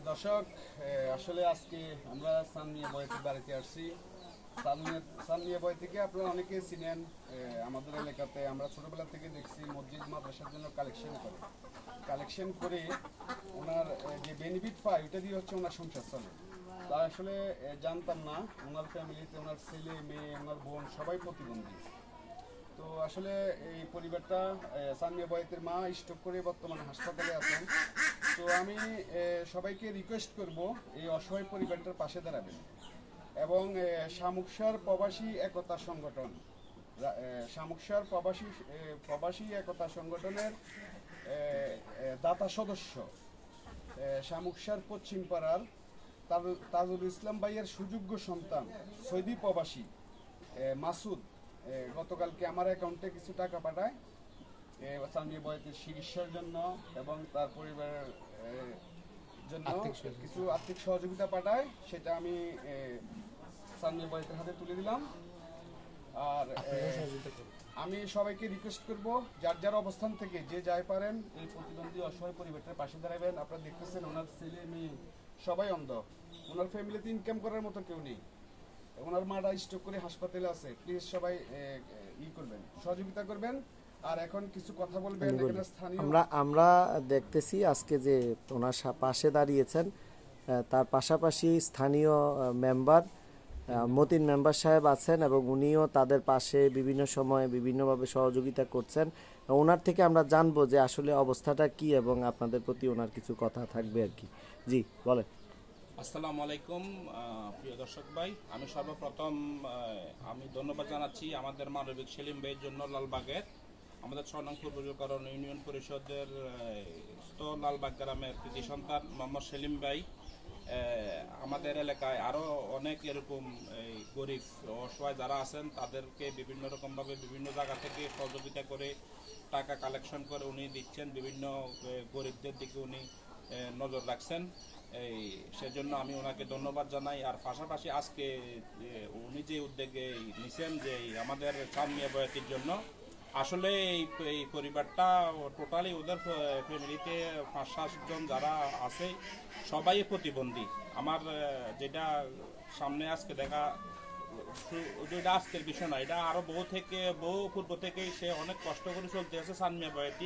দর্শক, আসলে আজকে আমরা সানমিয়া বয়তে বাড়িতে আসছি। সানমিয়া বয় থেকে আপনারা অনেকে চিনেন। আমাদের এলাকাতে আমরা ছোটবেলা থেকে দেখছি মসজিদ মাদ্রাসার জন্য কালেকশন করে ওনার যে বেনিফিট পায় ওইটা দিয়ে হচ্ছে ওনার সংসার চলে। তা আসলে জানতাম না ওনার ফ্যামিলিতে ওনার ছেলে মেয়ে ওনার বোন সবাই প্রতিবন্ধী। তো আসলে এই পরিবারটা সানমিয়া বয়েতের মা স্ট্রোক করে বর্তমানে হাসপাতালে আছেন। তো আমি সবাইকে রিকোয়েস্ট করব এই অসহায় পরিবারটার পাশে দাঁড়াবেন এবং শামুকসার প্রবাসী একতা সংগঠন শামুকসার প্রবাসী একতা সংগঠনের দাতা সদস্য শামুকসার পশ্চিম পাড়ার তাজুল ইসলাম ভাইয়ের সুযোগ্য সন্তান সৌদি প্রবাসী মাসুদ গতকালকে আমার অ্যাকাউন্টে কিছু টাকা পাঠায় সানমিয়া বয়েতের চিকিৎসার জন্য এবং তার পরিবারের জন্য কিছু আর্থিক সহযোগিতা পাঠায়। সেটা আমি সানমিয়া বয়েতের হাতে তুলে দিলাম। আর আমি সবাইকে রিকোয়েস্ট করব যার যার অবস্থান থেকে যে যাই পারেন এই প্রতিবন্ধী অসহায় পরিবারটার পাশে দাঁড়াবেন। আপনারা দেখতেছেন ওনার ছেলে মেয়ে সবাই অন্ধ, ওনার ফ্যামিলিতে ইনকাম করার মতো কেউ নেই, ওনার মাটা স্ট্রোক করে হাসপাতালে আছে। প্লিজ সবাই করবেন, সহযোগিতা করবেন। আর এখন কিছু কথা বলবেন আমরা দেখতেছি আজকে যে ওনার পাশে দাঁড়িয়েছেন, তার পাশাপাশি স্থানীয় মেম্বার মতিন মেম্বার সাহেব আছেন এবং উনিও তাদের পাশে বিভিন্ন সময়ে বিভিন্নভাবে সহযোগিতা করছেন। ওনার থেকে আমরা জানবো যে আসলে অবস্থাটা কি এবং আপনাদের প্রতি ওনার কিছু কথা থাকবে আর কি। জি বলেন। আসসালামু আলাইকুম প্রিয় দর্শক ভাই, আমি সর্বপ্রথম আমি ধন্যবাদ জানাচ্ছি আমাদের মানবিক সেলিম ভাইয়ের জন্য লালবাগের আমাদের 6 নং পূর্বজকরণ ইউনিয়ন পরিষদের লালবাগ গ্রামের কৃতি সন্তান মোহাম্মদ সেলিম ভাই। আমাদের এলাকায় আরও অনেক এরকম গরিব অসহায় যারা আছেন তাদেরকে বিভিন্ন রকমভাবে বিভিন্ন জায়গা থেকে সহযোগিতা করে টাকা কালেকশন করে উনি দিচ্ছেন, বিভিন্ন গরিবদের দিকে উনি নজর রাখছেন। সেজন্য আমি ওনাকে ধন্যবাদ জানাই। আর পাশাপাশি আজকে উনি যে উদ্যোগে নিছেন যে আমাদের সানমিয়া বয়াতির জন্য, আসলে এই পরিবারটা টোটালি ওদের ফ্যামিলিতে 5-7 জন যারা আছে সবাই প্রতিবন্ধী। আমার যেটা সামনে আজকে দেখা যেটা আজকের বিষয় না, এটা আরো বহু পূর্ব থেকেই সে অনেক কষ্ট করে চলতে আছে সানমিয়া বয়াতি।